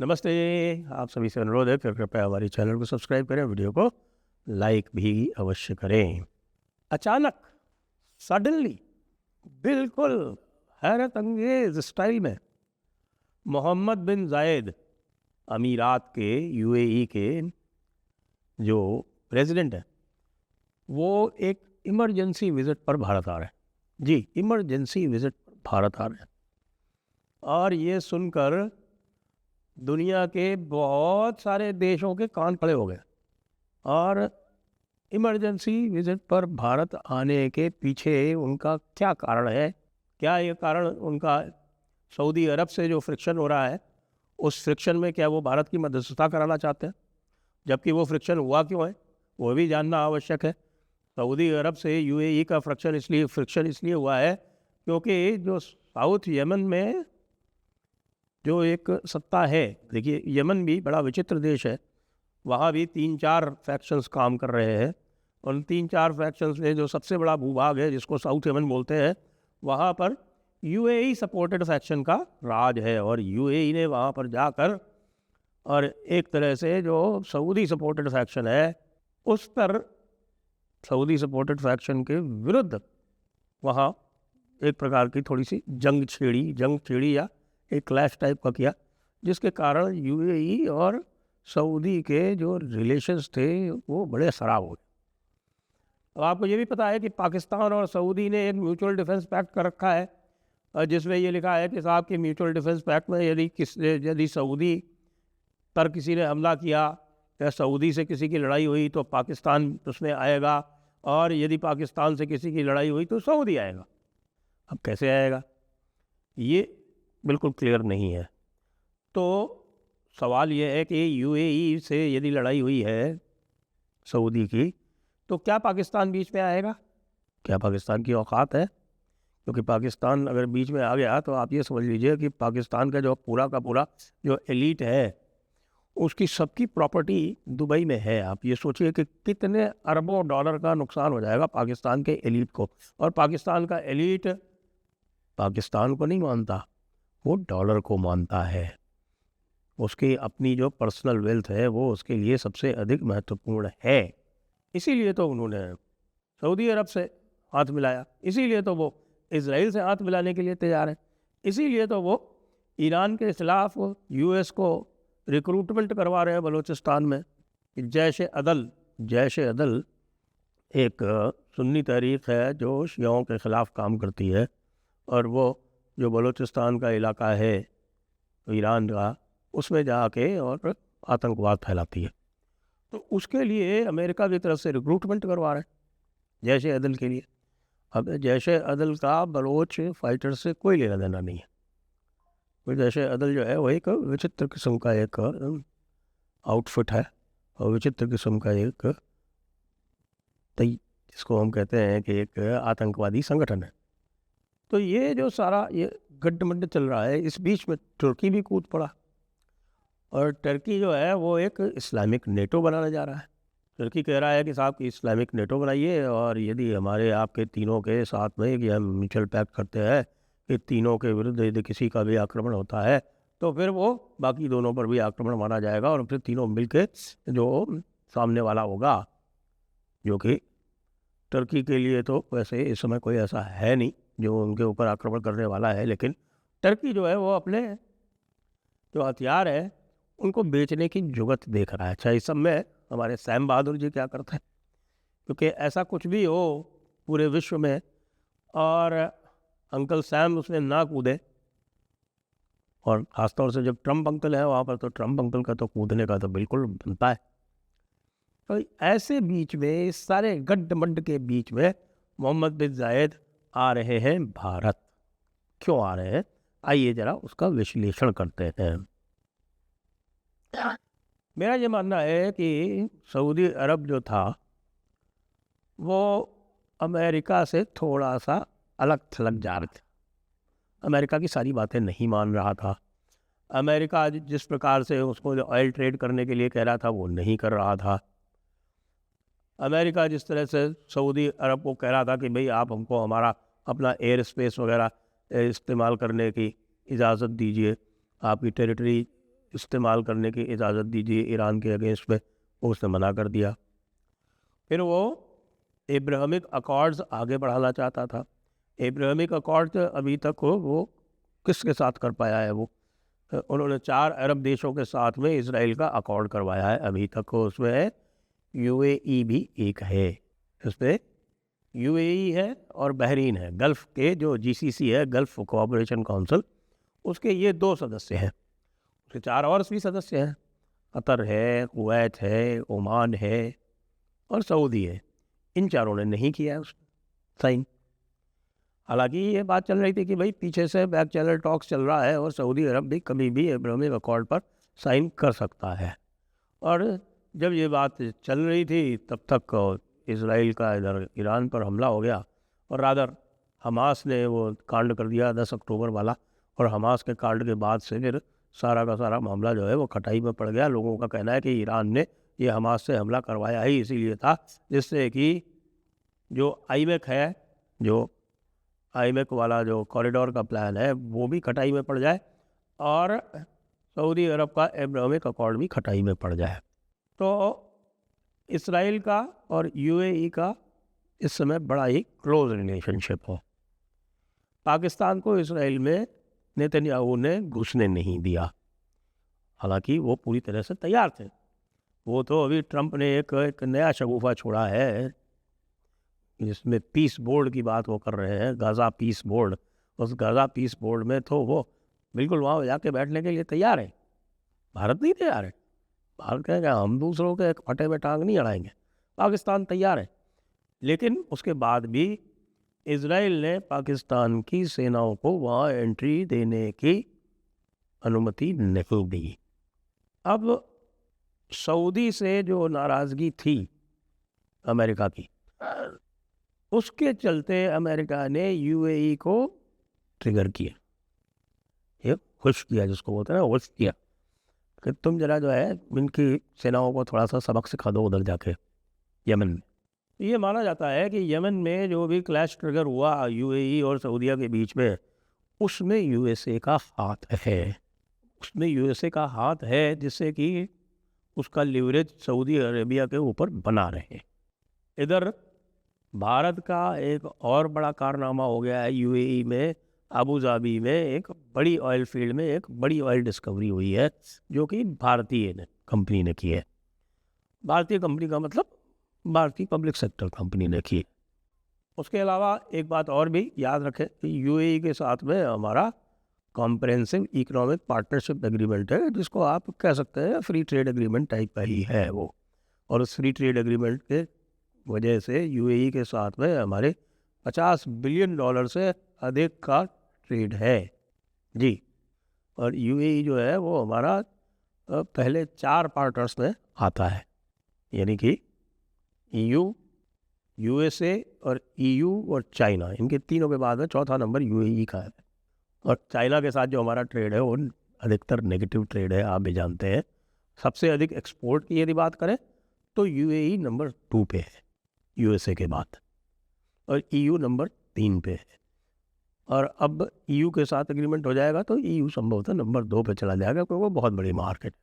नमस्ते। आप सभी से अनुरोध है कि कृपया हमारे चैनल को सब्सक्राइब करें, वीडियो को लाइक भी अवश्य करें। अचानक सडनली बिल्कुल हैरत अंगेज स्टाइल में मोहम्मद बिन जायद अमीरात के यूएई के जो प्रेसिडेंट है वो एक इमरजेंसी विजिट पर भारत आ रहे हैं। जी, इमरजेंसी विजिट पर भारत आ रहे हैं और ये सुनकर दुनिया के बहुत सारे देशों के कान खड़े हो गए। और इमरजेंसी विजिट पर भारत आने के पीछे उनका क्या कारण है? क्या ये कारण उनका सऊदी अरब से जो फ्रिक्शन हो रहा है, उस फ्रिक्शन में क्या वो भारत की मध्यस्थता कराना चाहते हैं? जबकि वो फ्रिक्शन हुआ क्यों है, वो भी जानना आवश्यक है। सऊदी अरब से यूएई का फ्रिक्शन इसलिए हुआ है क्योंकि जो साउथ यमन में जो एक सत्ता है, देखिए यमन भी बड़ा विचित्र देश है, वहाँ भी 3-4 फैक्शंस काम कर रहे हैं। उन 3-4 फैक्शंस में जो सबसे बड़ा भूभाग है जिसको साउथ यमन बोलते हैं, वहाँ पर यूएई सपोर्टेड फैक्शन का राज है। और यूएई ने वहाँ पर जाकर और एक तरह से जो सऊदी सपोर्टेड फैक्शन है उस पर सऊदी सपोर्टेड फैक्शन के विरुद्ध वहाँ एक प्रकार की थोड़ी सी जंग छेड़ी या एक क्लैश टाइप का किया, जिसके कारण यूएई और सऊदी के जो रिलेशंस थे वो बड़े खराब हो गए। अब आपको ये भी पता है कि पाकिस्तान और सऊदी ने एक म्यूचुअल डिफेंस पैक्ट कर रखा है, जिसमें ये लिखा है कि साहब के म्यूचुअल डिफेंस पैक्ट में यदि सऊदी पर किसी ने हमला किया या सऊदी से किसी की लड़ाई हुई तो पाकिस्तान उसमें आएगा, और यदि पाकिस्तान से किसी की लड़ाई हुई तो सऊदी आएगा। अब कैसे आएगा ये बिल्कुल क्लियर नहीं है। तो सवाल ये है कि यूएई से यदि लड़ाई हुई है सऊदी की, तो क्या पाकिस्तान बीच में आएगा? क्या पाकिस्तान की औकात है? क्योंकि पाकिस्तान अगर बीच में आ गया तो आप ये समझ लीजिए कि पाकिस्तान का जो पूरा का पूरा जो एलीट है उसकी सबकी प्रॉपर्टी दुबई में है। आप ये सोचिए कि कितने अरबों डॉलर का नुकसान हो जाएगा पाकिस्तान के एलीट को। और पाकिस्तान का एलीट पाकिस्तान को नहीं मानता, वो डॉलर को मानता है। उसकी अपनी जो पर्सनल वेल्थ है वो उसके लिए सबसे अधिक महत्वपूर्ण है। इसीलिए तो उन्होंने सऊदी अरब से हाथ मिलाया, इसीलिए तो वो इजराइल से हाथ मिलाने के लिए तैयार है, इसीलिए तो वो ईरान के खिलाफ यूएस को रिक्रूटमेंट करवा रहे हैं बलूचिस्तान में। जैश अदल एक सुन्नी तहरीक है जो शियाओं के ख़िलाफ़ काम करती है, और वो जो बलूचिस्तान का इलाका है ईरान का, उसमें जाके और आतंकवाद फैलाती है। तो उसके लिए अमेरिका की तरफ से रिक्रूटमेंट करवा रहे हैं जैश अदल के लिए। अब जैश अदल का बलोच फाइटर से कोई लेना देना नहीं है। तो जैश अदल जो है वो एक विचित्र किस्म का एक आउटफिट है और विचित्र किस्म का एक जिसको हम कहते हैं कि एक आतंकवादी संगठन है। तो ये जो सारा ये गड्ढमड्ढ चल रहा है, इस बीच में तुर्की भी कूद पड़ा, और टर्की जो है वो एक इस्लामिक नेटो बनाने जा रहा है। तुर्की कह रहा है कि साहब की इस्लामिक नेटो बनाइए, और यदि हमारे आपके तीनों के साथ में कि हम म्यूचुअल पैक्ट करते हैं कि तीनों के विरुद्ध यदि किसी का भी आक्रमण होता है तो फिर वो बाकी दोनों पर भी आक्रमण माना जाएगा, और फिर तीनों मिलके जो सामने वाला होगा, जो कि टर्की के लिए तो वैसे इस समय कोई ऐसा है नहीं जो उनके ऊपर आक्रमण करने वाला है, लेकिन टर्की जो है वो अपने जो हथियार है उनको बेचने की जुगत देख रहा है। अच्छा, इस सब में हमारे सैम बहादुर जी क्या करते हैं? क्योंकि ऐसा कुछ भी हो पूरे विश्व में और अंकल सैम उसमें ना कूदे, और ख़ासतौर से जब ट्रम्प अंकल है वहाँ पर, तो ट्रम्प अंकल का तो कूदने का तो बिल्कुल बनता है। तो ऐसे बीच में, इस सारे गड्ढमड्ढ के बीच में मोहम्मद बिन जायद आ रहे हैं भारत। क्यों आ रहे हैं, आइए जरा उसका विश्लेषण करते हैं। मेरा ये मानना है कि सऊदी अरब जो था वो अमेरिका से थोड़ा सा अलग थलग जा रहा था। अमेरिका की सारी बातें नहीं मान रहा था। अमेरिका जिस प्रकार से उसको ऑयल ट्रेड करने के लिए कह रहा था वो नहीं कर रहा था। अमेरिका जिस तरह से सऊदी अरब को कह रहा था कि भाई आप हमको हमारा अपना एयर स्पेस वगैरह इस्तेमाल करने की इजाज़त दीजिए, आपकी टेरिटरी इस्तेमाल करने की इजाज़त दीजिए ईरान के अगेंस्ट में, उसने मना कर दिया। फिर वो एब्राहमिक अकॉर्ड्स आगे बढ़ाना चाहता था। एब्राहमिक अकॉर्ड्स अभी तक वो किसके साथ कर पाया है? वो उन्होंने 4 अरब देशों के साथ में इसराइल का अकॉर्ड करवाया है अभी तक। उसमें यूएई भी एक है, इसमें यूएई है और बहरीन है। गल्फ़ के जो जीसीसी है, गल्फ़ कोऑपरेशन काउंसिल, उसके ये 2 सदस्य हैं। उसके 4 और भी सदस्य हैं, कतर है, कुवैत है, ओमान है और सऊदी है। इन चारों ने नहीं किया है उसमें साइन। हालांकि ये बात चल रही थी कि भाई पीछे से बैक चैनल टॉक्स चल रहा है और सऊदी अरब भी कभी भी एब्राहमिक अकॉर्ड पर साइन कर सकता है। और जब ये बात चल रही थी तब तक इसराइल का इधर ईरान पर हमला हो गया, और रादर हमास ने वो कांड कर दिया 10 अक्टूबर वाला। और हमास के कांड के बाद से फिर सारा का सारा मामला जो है वो खटाई में पड़ गया। लोगों का कहना है कि ईरान ने ये हमास से हमला करवाया ही इसीलिए था जिससे कि जो आईमेक है, जो आईमेक वाला जो कॉरिडोर का प्लान है, वो भी खटाई में पड़ जाए और सऊदी अरब का एब्राहमिक अकॉर्ड भी खटाई में पड़ जाए। तो इसराइल का और यूएई का इस समय बड़ा ही क्लोज रिलेशनशिप हो। पाकिस्तान को इसराइल में नेतन्याहू ने घुसने नहीं दिया, हालांकि वो पूरी तरह से तैयार थे। वो तो अभी ट्रंप ने एक नया शगुफा छोड़ा है जिसमें पीस बोर्ड की बात वो कर रहे हैं, गाज़ा पीस बोर्ड। उस गाज़ा पीस बोर्ड में तो वो बिल्कुल वहाँ जाके बैठने के लिए तैयार है। भारत नहीं तैयार है। भारत कहेगा हम दूसरों के फटे में टांग नहीं अड़ाएंगे। पाकिस्तान तैयार है, लेकिन उसके बाद भी इजराइल ने पाकिस्तान की सेनाओं को वहाँ एंट्री देने की अनुमति नहीं दी। अब सऊदी से जो नाराज़गी थी अमेरिका की, उसके चलते अमेरिका ने यूएई को ट्रिगर किया, ये खुश किया, जिसको बोलते हैं ना खुश किया, कि तुम जरा जो है इनकी सेनाओं को थोड़ा सा सबक सिखा दो उधर जाके यमन में। ये माना जाता है कि यमन में जो भी क्लैश ट्रिगर हुआ यूएई और सऊदीया के बीच में, उसमें यूएसए का हाथ है। उसमें यूएसए का हाथ है जिससे कि उसका लिवरेज सऊदी अरेबिया के ऊपर बना रहे। इधर भारत का एक और बड़ा कारनामा हो गया है यूएई में, अबू धाबी में एक बड़ी ऑयल फील्ड में एक बड़ी ऑयल डिस्कवरी हुई है जो कि भारतीय कंपनी ने की है। भारतीय कंपनी का मतलब भारतीय पब्लिक सेक्टर कंपनी ने की। उसके अलावा एक बात और भी याद रखें कि यूएई के साथ में हमारा कॉम्प्रिहेंसिव इकोनॉमिक पार्टनरशिप एग्रीमेंट है, जिसको आप कह सकते हैं फ्री ट्रेड एग्रीमेंट टाइप का ही है वो। और उस फ्री ट्रेड एग्रीमेंट के वजह से यूएई के साथ में हमारे $50 बिलियन से अधिक का ट्रेड है जी। और यूएई जो है वो हमारा पहले 4 पार्टनर्स में आता है, यानी कि ईयू, यूएसए और ईयू और चाइना। इनके तीनों के बाद में चौथा नंबर यूएई का है। और चाइना के साथ जो हमारा ट्रेड है वो अधिकतर नेगेटिव ट्रेड है, आप भी जानते हैं। सबसे अधिक एक्सपोर्ट की यदि बात करें तो यूएई नंबर 2 पे है यूएसए के बाद, और ईयू नंबर 3 पे है। और अब ईयू के साथ एग्रीमेंट हो जाएगा तो ईयू संभवतः नंबर 2 पे चला जाएगा, क्योंकि वो बहुत बड़ी मार्केट है।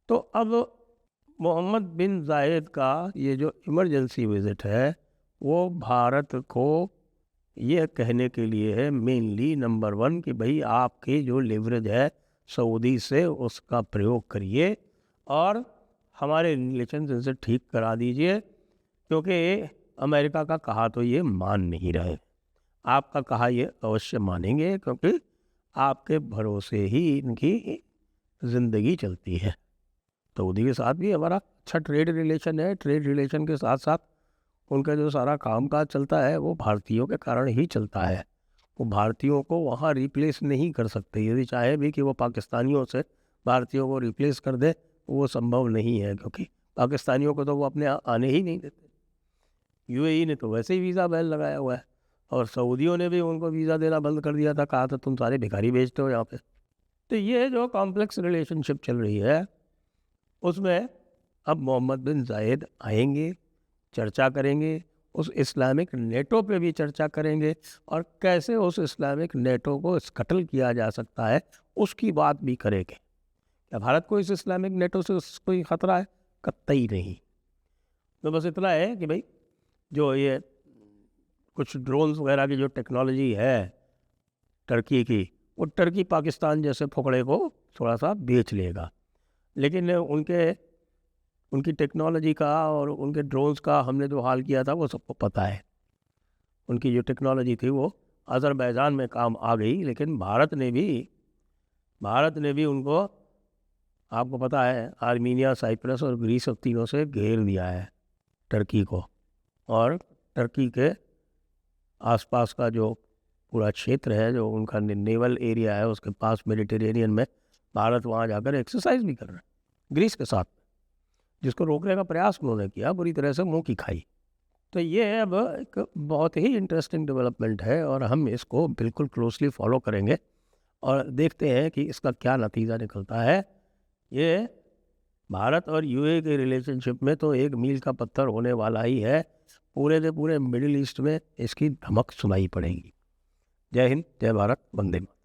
तो अब मोहम्मद बिन जायद का ये जो इमरजेंसी विज़िट है वो भारत को ये कहने के लिए है मेनली, नंबर 1, कि भाई आपकी जो लिवरेज है सऊदी से उसका प्रयोग करिए और हमारे रिलेशन इनसे ठीक करा दीजिए, क्योंकि अमेरिका का कहा तो ये मान नहीं रहे। आपका कहा ये अवश्य मानेंगे, क्योंकि आपके भरोसे ही इनकी ज़िंदगी चलती है। सऊदी के साथ भी हमारा अच्छा ट्रेड रिलेशन है। ट्रेड रिलेशन के साथ साथ उनका जो सारा कामकाज चलता है वो भारतीयों के कारण ही चलता है। वो भारतीयों को वहाँ रिप्लेस नहीं कर सकते। यदि चाहे भी कि वो पाकिस्तानियों से भारतीयों को रिप्लेस कर दे, वो संभव नहीं है, क्योंकि पाकिस्तानियों को तो वो अपने आने ही नहीं देते। यूएई ने तो वैसे ही वीज़ा बैन लगाया हुआ है, और सऊदियों ने भी उनको वीज़ा देना बंद कर दिया था, कहा था तुम सारे भिखारी भेजते हो यहाँ पे। तो ये जो कॉम्प्लेक्स रिलेशनशिप चल रही है उसमें अब मोहम्मद बिन जायद आएंगे, चर्चा करेंगे, उस इस्लामिक नेटो पे भी चर्चा करेंगे, और कैसे उस इस्लामिक नेटो को स्कटल किया जा सकता है उसकी बात भी करेंगे। क्या भारत को इस इस्लामिक नेटो से कोई ख़तरा है? कतई नहीं। तो बस इतना है कि भाई जो ये कुछ ड्रोन्स वगैरह की जो टेक्नोलॉजी है टर्की की, वो टर्की पाकिस्तान जैसे फोकड़े को थोड़ा सा बेच लेगा, लेकिन उनकी टेक्नोलॉजी का और उनके ड्रोन्स का हमने जो हाल किया था वो सबको पता है। उनकी जो टेक्नोलॉजी थी वो अज़रबैजान में काम आ गई, लेकिन भारत ने भी उनको, आपको पता है, आर्मीनिया, साइप्रस और ग्रीस और तीनों से घेर दिया है टर्की को। और टर्की के आसपास का जो पूरा क्षेत्र है, जो उनका नेवल एरिया है, उसके पास मेडिटेरेनियन में भारत वहाँ जाकर एक्सरसाइज भी कर रहा है ग्रीस के साथ, जिसको रोकने का प्रयास उन्होंने किया, बुरी तरह से मुंह की खाई। तो ये अब एक बहुत ही इंटरेस्टिंग डेवलपमेंट है और हम इसको बिल्कुल क्लोजली फॉलो करेंगे और देखते हैं कि इसका क्या नतीजा निकलता है। ये भारत और यूएई के रिलेशनशिप में तो एक मील का पत्थर होने वाला ही है। पूरे के पूरे मिडिल ईस्ट में इसकी धमक सुनाई पड़ेगी। जय हिंद, जय भारत, वंदे मातरम।